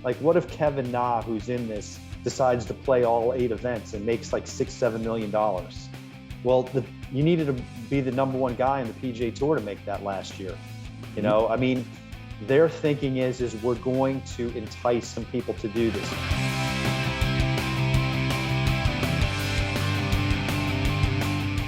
Like, what if Kevin Na, who's in this, decides to play all 8 events and makes like $6-7 million? Well, you needed to be the number 1 guy in the PGA Tour to make that last year. You know, I mean, their thinking is we're going to entice some people to do this.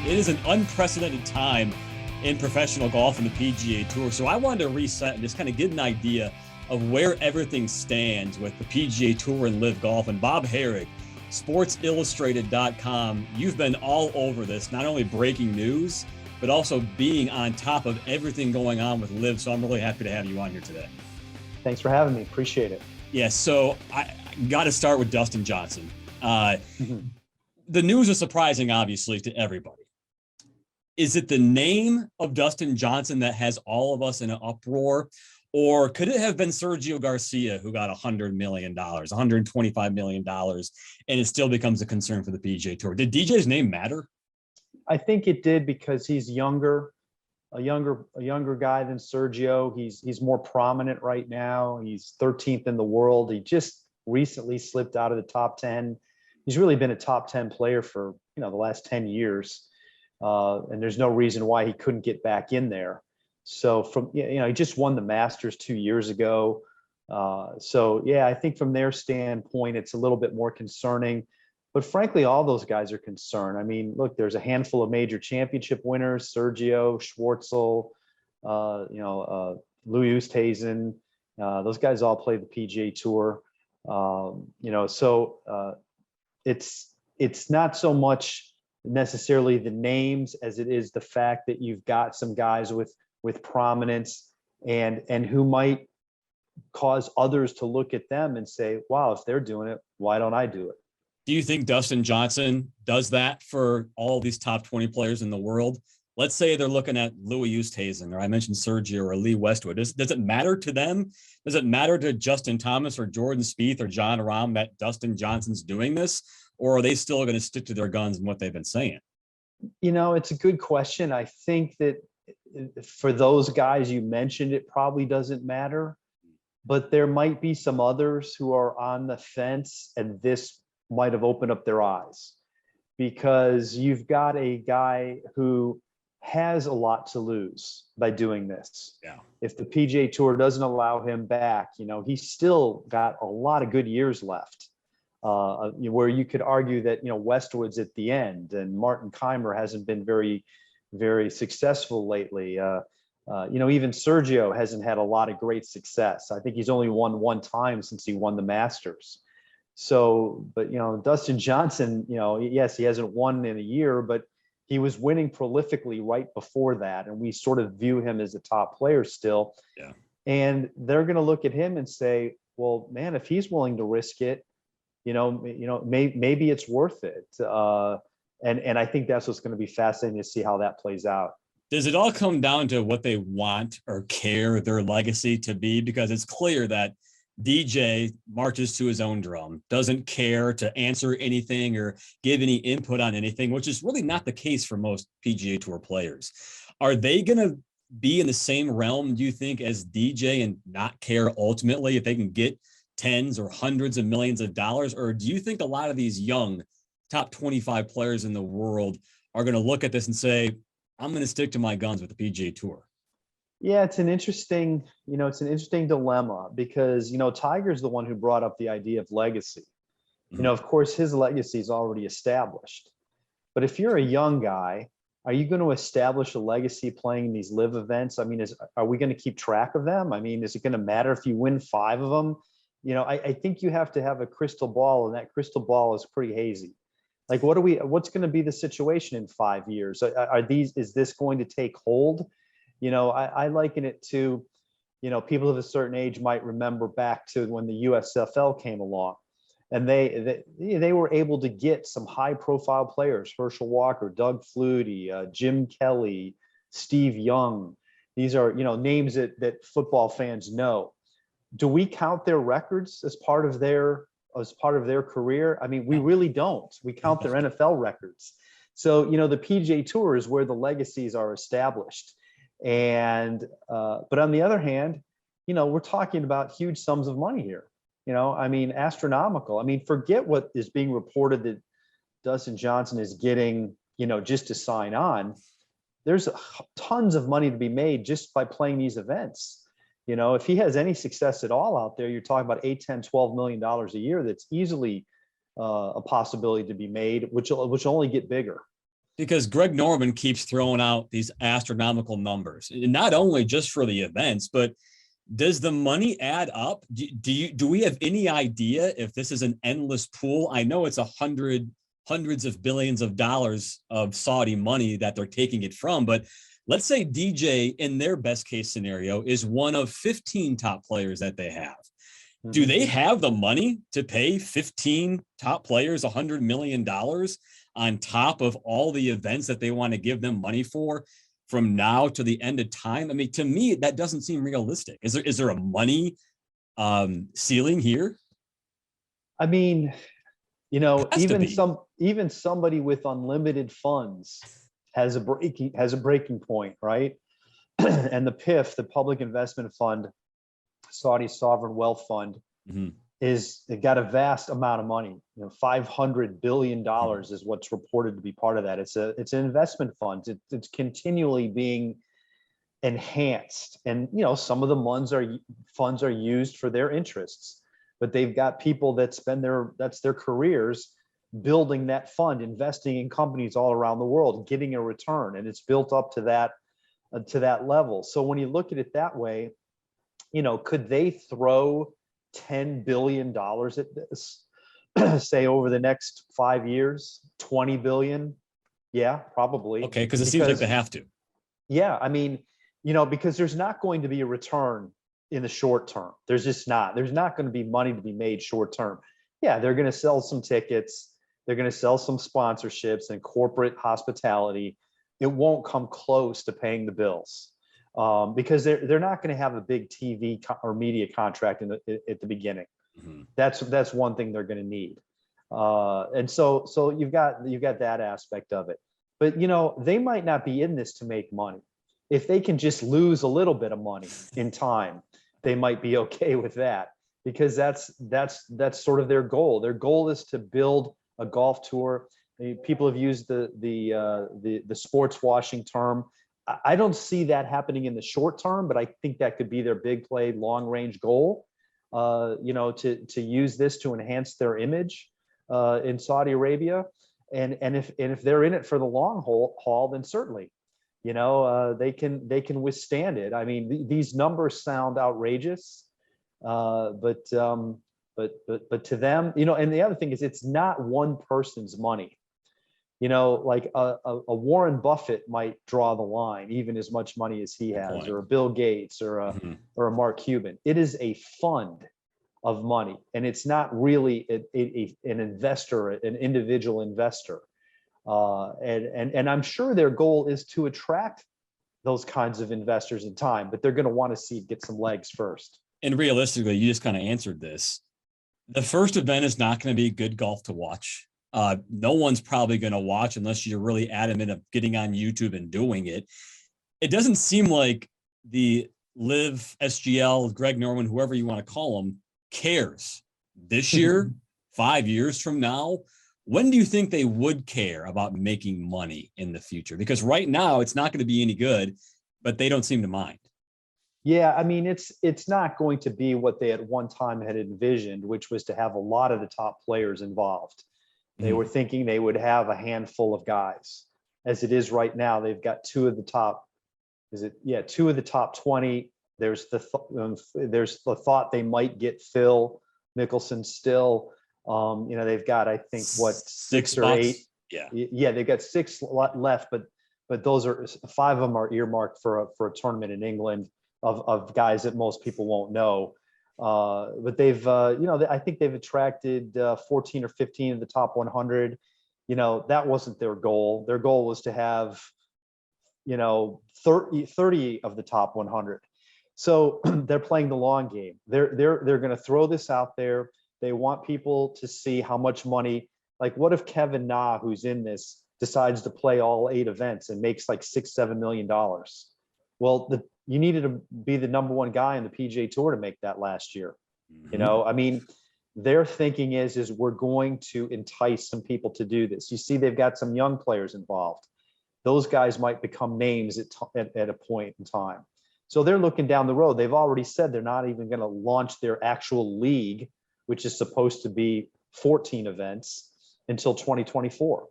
It is an unprecedented time in professional golf and the PGA Tour. So I wanted to reset and just kind of get an idea of where everything stands with the PGA Tour and LIV Golf. And Bob Harig, SportsIllustrated.com, you've been all over this, not only breaking news, but also being on top of everything going on with LIV. So I'm really happy to have you on here today. Thanks for having me. Appreciate it. Yeah, so I got to start with Dustin Johnson. The news is surprising, obviously, to everybody. Is it the name of Dustin Johnson that has all of us in an uproar? Or could it have been Sergio Garcia, who got $100 million, $125 million, and it still becomes a concern for the PGA Tour? Did DJ's name matter? I think it did because he's younger, a younger guy than Sergio. He's more prominent right now. He's 13th in the world. He just recently slipped out of the top 10. He's really been a top 10 player for, the last 10 years. And there's no reason why he couldn't get back in there. So he just won the Masters 2 years ago. So yeah, I think from their standpoint, it's a little bit more concerning, but frankly, all those guys are concerned. I mean, look, there's a handful of major championship winners: Sergio, Schwartzel, Louis Oosthuizen. Those guys all play the PGA Tour. It's not so much necessarily the names as it is the fact that you've got some guys with prominence and who might cause others to look at them and say, wow, if they're doing it, why don't I do it? Do you think Dustin Johnson does that for all these top 20 players in the world? Let's say they're looking at Louis Oosthuizen, or I mentioned Sergio or Lee Westwood. Does it matter to them? Does it matter to Justin Thomas or Jordan Spieth or John Rahm that Dustin Johnson's doing this? Or are they still going to stick to their guns and what they've been saying? It's a good question. I think that for those guys you mentioned, it probably doesn't matter, but there might be some others who are on the fence, and this might have opened up their eyes, because you've got a guy who has a lot to lose by doing this. Yeah. If the PGA Tour doesn't allow him back, he's still got a lot of good years left. Where you could argue that Westwood's at the end, and Martin Keimer hasn't been very, very successful lately. Even Sergio hasn't had a lot of great success. I think he's only won 1 time since he won the Masters. So, but Dustin Johnson, yes, he hasn't won in a year, but he was winning prolifically right before that, and we sort of view him as a top player still. Yeah. And they're going to look at him and say, well, man, if he's willing to risk it, maybe it's worth it. And I think that's what's going to be fascinating to see how that plays out. Does it all come down to what they want or care their legacy to be? Because it's clear that DJ marches to his own drum, doesn't care to answer anything or give any input on anything, which is really not the case for most PGA Tour players. Are they going to be in the same realm, do you think, as DJ and not care ultimately if they can get tens or hundreds of millions of dollars? Or do you think a lot of these young top 25 players in the world are going to look at this and say, I'm going to stick to my guns with the PGA Tour? Yeah, it's an interesting dilemma, because, Tiger's the one who brought up the idea of legacy. Of course, his legacy is already established. But if you're a young guy, are you going to establish a legacy playing these LIV events? I mean, are we going to keep track of them? I mean, is it going to matter if you win 5 of them? I think you have to have a crystal ball, and that crystal ball is pretty hazy. Like, what's going to be the situation in 5 years? Is this going to take hold? I liken it to, people of a certain age might remember back to when the USFL came along, and they were able to get some high profile players: Herschel Walker, Doug Flutie, Jim Kelly, Steve Young. These are, names that football fans know. Do we count their records as part of their career? I mean, we really don't. We count their NFL records. So, the PGA Tour is where the legacies are established. And but on the other hand, we're talking about huge sums of money here. I mean, astronomical. I mean, forget what is being reported that Dustin Johnson is getting, just to sign on. There's tons of money to be made just by playing these events. If he has any success at all out there, you're talking about 8, 10, $12 million a year. That's easily a possibility to be made, which will only get bigger. Because Greg Norman keeps throwing out these astronomical numbers, and not only just for the events, but does the money add up? Do we have any idea if this is an endless pool? I know it's hundreds of billions of dollars of Saudi money that they're taking it from, but let's say DJ in their best case scenario is one of 15 top players that they have. Mm-hmm. Do they have the money to pay 15 top players $100 million on top of all the events that they want to give them money for from now to the end of time? I mean, to me, that doesn't seem realistic. Is there a money ceiling here? I mean, even somebody with unlimited funds has a breaking point, right? And the PIF, the Public Investment Fund, Saudi Sovereign Wealth Fund, mm-hmm. It got a vast amount of money. $500 billion is what's reported to be part of that. It's an investment fund. It's continually being enhanced, and some of the funds are used for their interests, but they've got people that that's their careers building that fund, investing in companies all around the world, getting a return, and it's built up to that level. So when you look at it that way, could they throw $10 billion at this, say over the next 5 years, 20 billion? Yeah, probably. Okay, because it seems like they have to. Yeah, I mean, because there's not going to be a return in the short term. There's not going to be money to be made short term. Yeah, they're going to sell some tickets. They're going to sell some sponsorships and corporate hospitality. It won't come close to paying the bills. Because they're not going to have a big TV or media contract at the beginning. Mm-hmm. That's one thing they're going to need, and so you've got that aspect of it. But they might not be in this to make money. If they can just lose a little bit of money in time, they might be okay with that, because that's sort of their goal. Their goal is to build a golf tour. People have used the sports washing term. I don't see that happening in the short term, but I think that could be their big play, long range goal. To use this to enhance their image in Saudi Arabia, and if they're in it for the long haul, then certainly, they can withstand it. I mean, these numbers sound outrageous, but to them, and the other thing is, it's not one person's money. Like a Warren Buffett might draw the line, even as much money as he has, or a Bill Gates, or a Mark Cuban. It is a fund of money, and it's not really an investor, an individual investor. And I'm sure their goal is to attract those kinds of investors in time, but they're going to want to see it get some legs first. And realistically, you just kind of answered this. The first event is not going to be good golf to watch. No one's probably going to watch unless you're really adamant of getting on YouTube and doing it. It doesn't seem like the LIV, SGL, Greg Norman, whoever you want to call them, cares this year, 5 years from now. When do you think they would care about making money in the future? Because right now it's not going to be any good, but they don't seem to mind. Yeah, I mean, it's not going to be what they at one time had envisioned, which was to have a lot of the top players involved. They were thinking they would have a handful of guys. As it is right now, they've got two of the top 20. There's the thought they might get Phil Mickelson still. They've got, I think, six or eight. Yeah, they've got 6 left, but those are 5 of them are earmarked for a tournament in England of guys that most people won't know. But they've, I think they've attracted 14 or 15 of the top 100. That wasn't their goal. Their goal was to have, 30 of the top 100. So they're playing the long game. They're going to throw this out there. They want people to see how much money. Like, what if Kevin Na, who's in this, decides to play all 8 events and makes like $6-7 million? Well, you needed to be the number 1 guy in the PGA Tour to make that last year. You know, I mean, their thinking is we're going to entice some people to do this. You see, they've got some young players involved. Those guys might become names at a point in time. So they're looking down the road. They've already said they're not even going to launch their actual league, which is supposed to be 14 events, until 2024.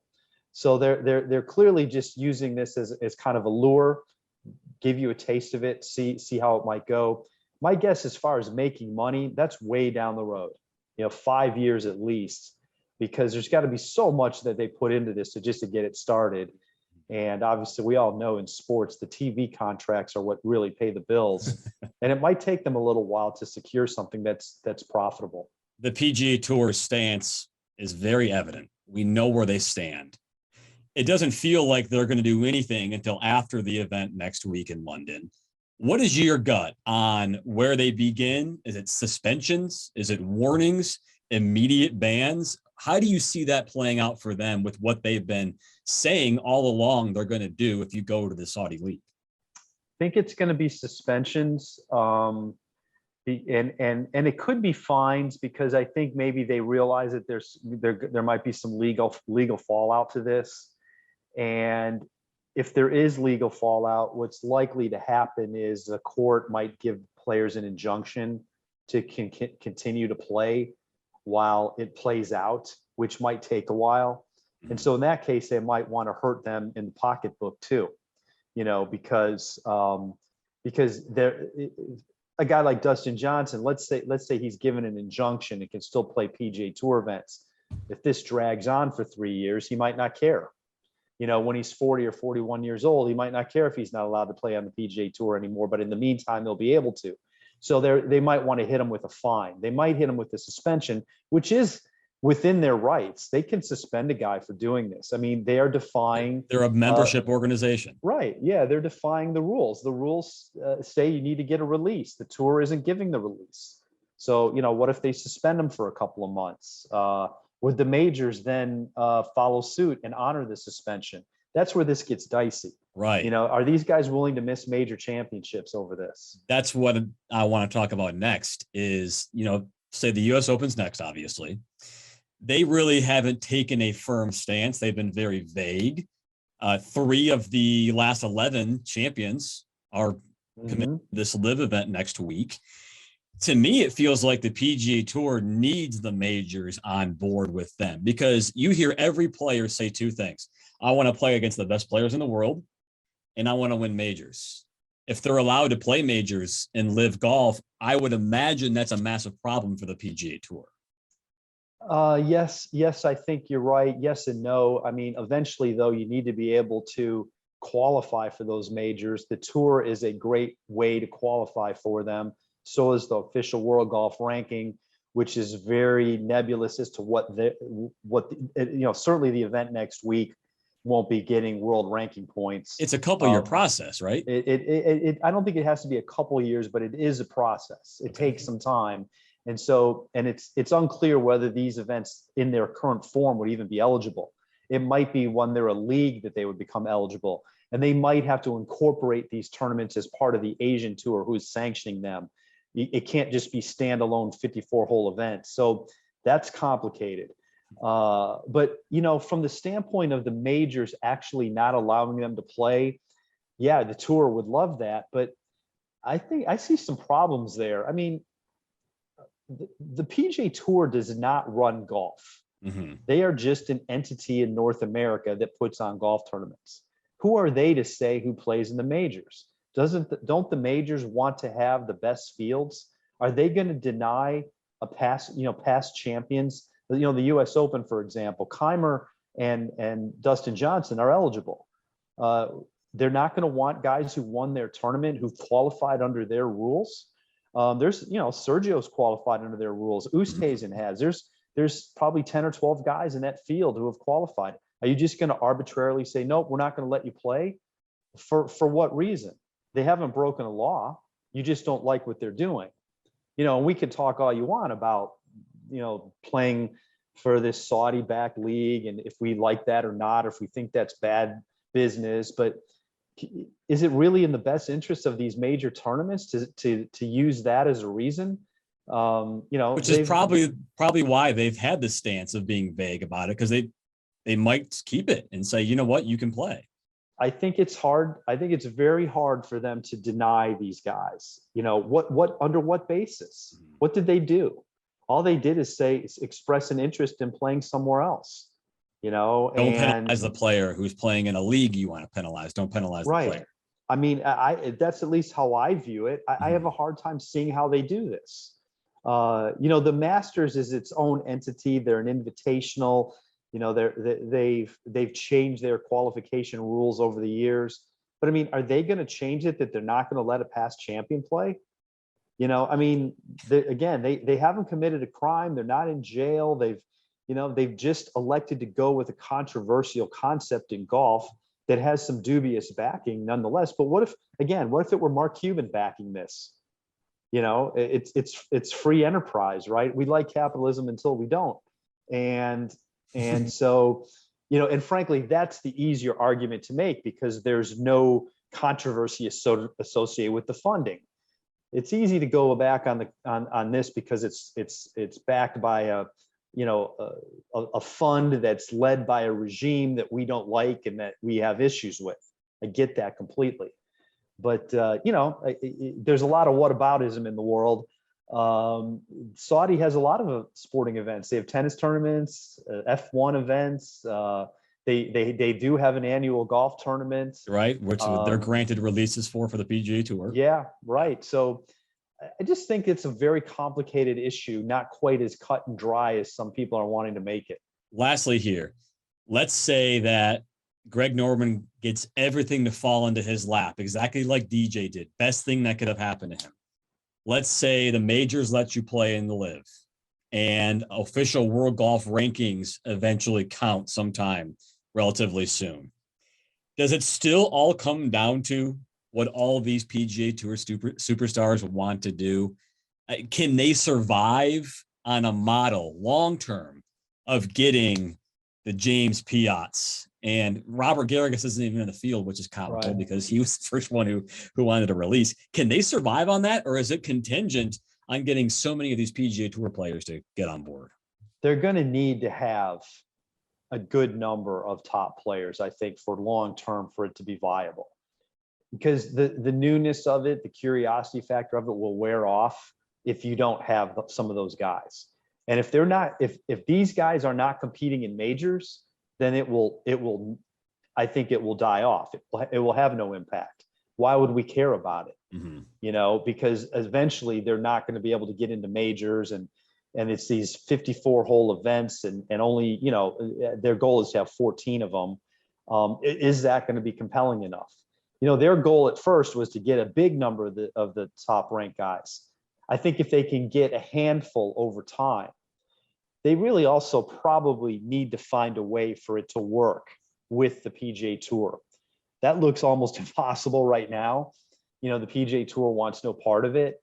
So they're clearly just using this as kind of a lure, give you a taste of it, see how it might go. My guess, as far as making money, that's way down the road, 5 years at least, because there's got to be so much that they put into this just to get it started. And obviously, we all know in sports, the TV contracts are what really pay the bills. And it might take them a little while to secure something that's profitable. The PGA Tour stance is very evident. We know where they stand. It doesn't feel like they're going to do anything until after the event next week in London. What is your gut on where they begin? Is it suspensions? Is it warnings? Immediate bans? How do you see that playing out for them with what they've been saying all along they're going to do if you go to the Saudi League? I think it's going to be suspensions, and it could be fines, because I think maybe they realize that there might be some legal fallout to this. And if there is legal fallout, what's likely to happen is the court might give players an injunction to continue to play while it plays out, which might take a while. And so in that case, they might want to hurt them in the pocketbook too, because a guy like Dustin Johnson, let's say he's given an injunction and can still play PGA Tour events. If this drags on for 3 years, he might not care. When he's 40 or 41 years old, he might not care if he's not allowed to play on the PGA Tour anymore. But in the meantime, they'll be able to. So they might want to hit him with a fine. They might hit him with a suspension, which is within their rights. They can suspend a guy for doing this. I mean, they are defying. They're a membership organization. Right. Yeah, they're defying the rules. The rules say you need to get a release. The tour isn't giving the release. So, what if they suspend him for a couple of months? Would the majors then follow suit and honor the suspension? That's where this gets dicey. Right. Are these guys willing to miss major championships over this? That's what I want to talk about next is, say the US Open's next, obviously. They really haven't taken a firm stance. They've been very vague. 3 of the last 11 champions are committed to this LIV event next week. To me, it feels like the PGA Tour needs the majors on board with them, because you hear every player say 2 things. I want to play against the best players in the world, and I want to win majors. If they're allowed to play majors in LIV golf, I would imagine that's a massive problem for the PGA Tour. Yes, I think you're right. Yes and no. I mean, eventually, though, you need to be able to qualify for those majors. The tour is a great way to qualify for them. So is the official world golf ranking, which is very nebulous as to certainly the event next week won't be getting world ranking points. It's a couple year process, right? I don't think it has to be a couple of years, but it is a process. It takes some time. And so, it's unclear whether these events in their current form would even be eligible. It might be when they're a league that they would become eligible, and they might have to incorporate these tournaments as part of the Asian Tour, who's sanctioning them. It can't just be standalone 54-hole events. So that's complicated. But, from the standpoint of the majors actually not allowing them to play, yeah, the tour would love that. But I think I see some problems there. I mean, the PGA Tour does not run golf. They are just an entity in North America that puts on golf tournaments. Who are they to say who plays in the majors? Don't the majors want to have the best fields? Are they going to deny past champions? The US Open, for example, Keimer and Dustin Johnson are eligible. They're not going to want guys who won their tournament, who qualified under their rules. Sergio's qualified under their rules. Oosthuizen has. There's probably 10 or 12 guys in that field who have qualified. Are you just going to arbitrarily say, nope, we're not going to let you play? For what reason? They haven't broken a law. You just don't like what they're doing. And we can talk all you want about, playing for this Saudi-backed league and if we like that or not, or if we think that's bad business. But is it really in the best interest of these major tournaments to use that as a reason? Which is probably why they've had the stance of being vague about it, because they might keep it and say, you know what, you can play. I think it's hard. I think it's very hard for them to deny these guys. Under what basis? What did they do? All they did is express an interest in playing somewhere else. Don't penalize the player who's playing in a league you want to penalize. Don't penalize the player. I mean, that's at least how I view it. I have a hard time seeing how they do this. The Masters is its own entity. They're an invitational. They've changed their qualification rules over the years. But I mean, are they going to change it that they're not going to let a past champion play? I mean, they haven't committed a crime. They're not in jail. They've just elected to go with a controversial concept in golf that has some dubious backing nonetheless. But what if it were Mark Cuban backing this? It's free enterprise, right? We like capitalism until we don't. And so, and frankly, that's the easier argument to make because there's no controversy associated with the funding. It's easy to go back on this because it's backed by a fund that's led by a regime that we don't like and that we have issues with. I get that completely. But, there's a lot of whataboutism in the world. Saudi has a lot of sporting events. They have tennis tournaments, F1 events. They do have an annual golf tournament. Right, which they're granted releases for the PGA Tour. Yeah, right. So I just think it's a very complicated issue, not quite as cut and dry as some people are wanting to make it. Lastly here, let's say that Greg Norman gets everything to fall into his lap, exactly like DJ did. Best thing that could have happened to him. Let's say the majors let you play in the LIV and official world golf rankings eventually count sometime relatively soon. Does it still all come down to what all these PGA Tour superstars want to do? Can they survive on a model long-term of getting the James Piotts? And Robert Garrigus isn't even in the field, which is comical because he was the first one who wanted a release. Can they survive on that? Or is it contingent on getting so many of these PGA Tour players to get on board? They're going to need to have a good number of top players, I think, for long-term for it to be viable. Because the newness of it, the curiosity factor of it will wear off if you don't have some of those guys. And if these guys are not competing in majors, then I think it will die off. It will have no impact. Why would we care about it? Mm-hmm. Because eventually they're not going to be able to get into majors and it's these 54 hole events and only, their goal is to have 14 of them. Is that going to be compelling enough? Their goal at first was to get a big number of the top ranked guys. I think if they can get a handful over time, they really also probably need to find a way for it to work with the PGA Tour. That looks almost impossible right now. The PGA Tour wants no part of it.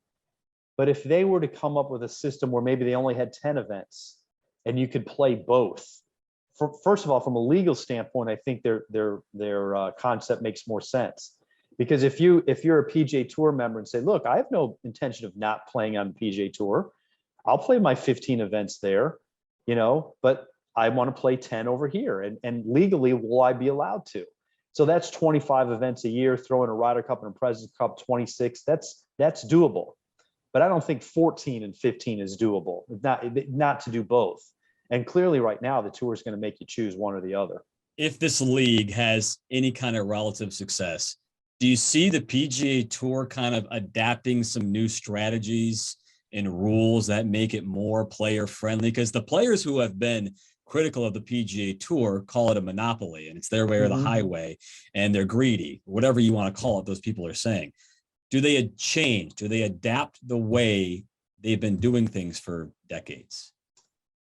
But if they were to come up with a system where maybe they only had 10 events and you could play both, first of all, from a legal standpoint, I think their concept makes more sense. Because if you're a PGA Tour member and say, look, I have no intention of not playing on the PGA Tour, I'll play my 15 events there. But I want to play 10 over here. And legally, will I be allowed to? So that's 25 events a year, throw in a Ryder Cup and a President's Cup, 26. That's doable. But I don't think 14 and 15 is doable, not to do both. And clearly right now, the tour is going to make you choose one or the other. If this league has any kind of relative success, do you see the PGA Tour kind of adapting some new strategies and rules that make it more player friendly? Because the players who have been critical of the PGA Tour call it a monopoly and it's their way or the highway and they're greedy, whatever you want to call it, those people are saying. Do they change? Do they adapt the way they've been doing things for decades?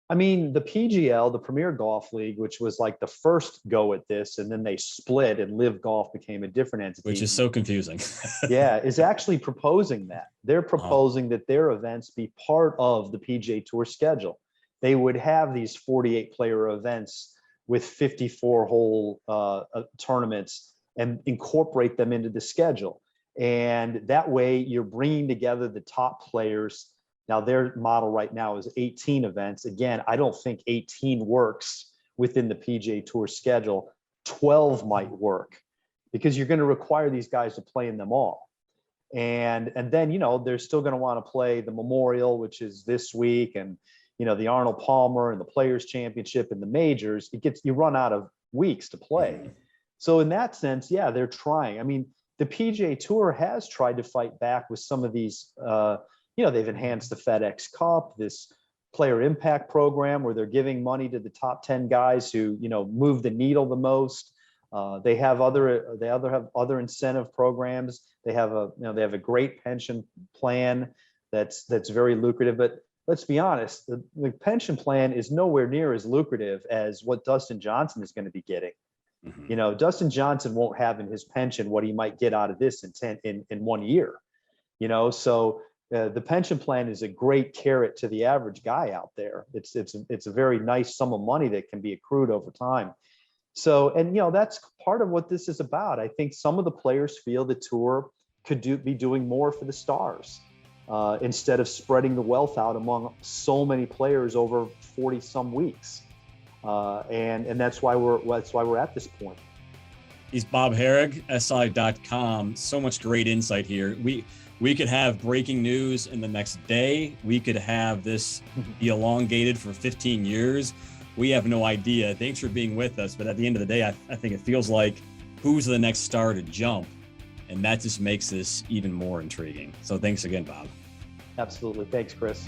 I mean, the PGL, the Premier Golf League, which was like the first go at this, and then they split and LIV Golf became a different entity. Which is so confusing. Yeah, is actually proposing that. They're proposing that their events be part of the PGA Tour schedule. They would have these 48-player events with 54-hole tournaments and incorporate them into the schedule. And that way you're bringing together the top players Now their model right now is 18 events. Again, I don't think 18 works within the PGA Tour schedule. 12 might work because you're going to require these guys to play in them all. And then, you know, they're still going to want to play the Memorial, which is this week, and, you know, the Arnold Palmer and the Players Championship and the majors. You run out of weeks to play. So in that sense, yeah, they're trying. I mean, the PGA Tour has tried to fight back with some of these, you know, they've enhanced the FedEx Cup, this player impact program where they're giving money to the top 10 guys who, you know, move the needle the most. They have other incentive programs. They have a great pension plan that's very lucrative. But let's be honest, the pension plan is nowhere near as lucrative as what Dustin Johnson is going to be getting. You know, Dustin Johnson won't have in his pension what he might get out of this in 1 year. You know, so the pension plan is a great carrot to the average guy out there. It's a very nice sum of money that can be accrued over time. So, and, you know, that's part of what this is about. I think some of the players feel the tour could be doing more for the stars instead of spreading the wealth out among so many players over 40 some weeks. And that's why we're at this point. He's Bob Harig, SI.com. So much great insight here. We could have breaking news in the next day. We could have this be elongated for 15 years. We have no idea. Thanks for being with us. But at the end of the day, I think it feels like who's the next star to jump? And that just makes this even more intriguing. So thanks again, Bob. Absolutely. Thanks, Chris.